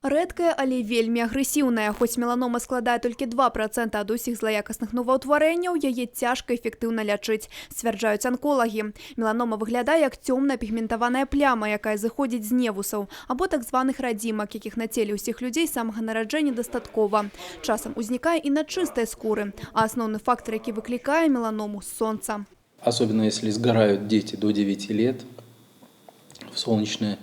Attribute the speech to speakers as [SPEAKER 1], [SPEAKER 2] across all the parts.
[SPEAKER 1] Рэдкая, але вельмі агрэсіўная. Хоць меланома складае толькі 2% ад усіх злаякасных новаўтварэнняў, яе цяжка эфектыўна лячыць, сцвярджаюць анколагі. Меланома выглядае як цёмная пігментаваная пляма, якая зыходзіць з невусаў, або так званых радзімак, якіх на целе ўсіх людзей з самага нараджэння дастаткова. Часам узнікае і на чыстай скуры, а асноўны фактор, які выклікае меланому – сонца.
[SPEAKER 2] Особенно если сгорают дети до 9 лет в солнечные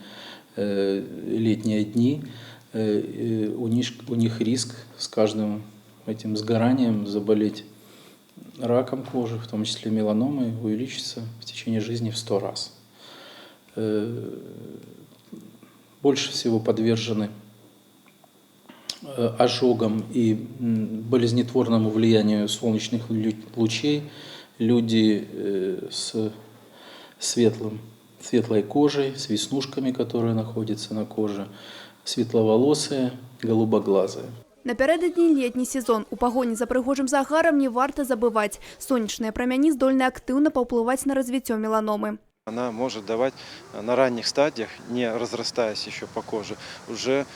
[SPEAKER 2] летние дни, у них риск с каждым этим сгоранием заболеть раком кожи, в том числе меланомой, увеличится в течение жизни в 100 раз. Больше всего подвержены ожогам и болезнетворному влиянию солнечных лучей люди с светлой кожей, с веснушками, которые находятся на коже, светловолосые, голубоглазые.
[SPEAKER 1] Напярэдадні летні сезон. У пагоні за прыгожым загарам не варта забываць. Сонечныя прамяні здольны актыўна паўплываць на развіццё меланомы.
[SPEAKER 3] Она может давать на ранних стадиях, не разрастаясь еще по коже, уже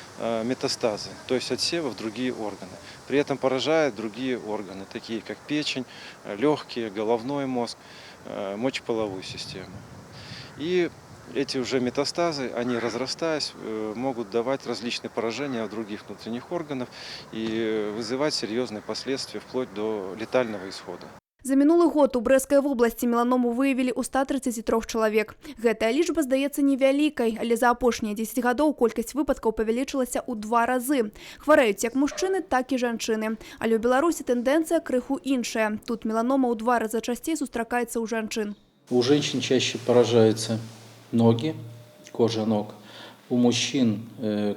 [SPEAKER 3] метастазы, то есть отсевы в другие органы. При этом поражает другие органы, такие как печень, легкие, головной мозг, мочеполовую систему. И эти уже метастазы, они разрастаясь, могут давать различные поражения в других внутренних органов и вызывать серьезные последствия вплоть до летального исхода.
[SPEAKER 1] За мінулы год у Брэскай вобласці меланому выявілі ў 133 чалавек. Гэтая лічба здаецца невялікай, але за апошнія 10 гадоў колькасць выпадкаў павялічылася ў 2 разы. Хварэюць як мужчыны, так і жанчыны. Але ў Беларусі тэндэнцыя крыху іншая. Тут меланома ў 2 разы часцей сустракаецца ў жанчын.
[SPEAKER 2] У женщин чаще поражаются ноги, кожа ног. У мужчин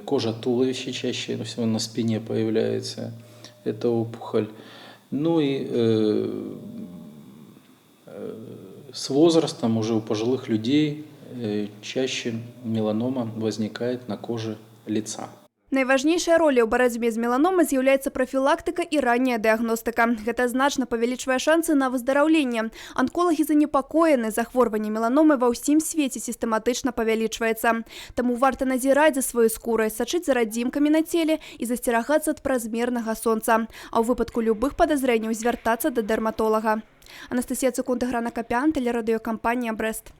[SPEAKER 2] кожа туловища чаще всего на спине появляется. Это опухоль. Ну и с возрастом уже у пожилых людей чаще меланома возникает на коже лица.
[SPEAKER 1] Найважнейшая роля ў барацьбе з меланомай з'яўляецца прафілактыка і ранняя дыягностыка. Гэта значна павялічвае шансы на выздараўленне. Анколагі занепакоены, захворванне меланомы ва ўсім свеце сістэматычна павялічваецца. Таму варта назіраць за сваёй скурай, сачыць за радзімкамі на целе і засцерагацца ад празмернага сонца. А ў выпадку любых падазрэнняў звяртацца да дэрматолага. Анастасія Цукунт, Грана Капян, тэлерадыёкампанія «Брэст».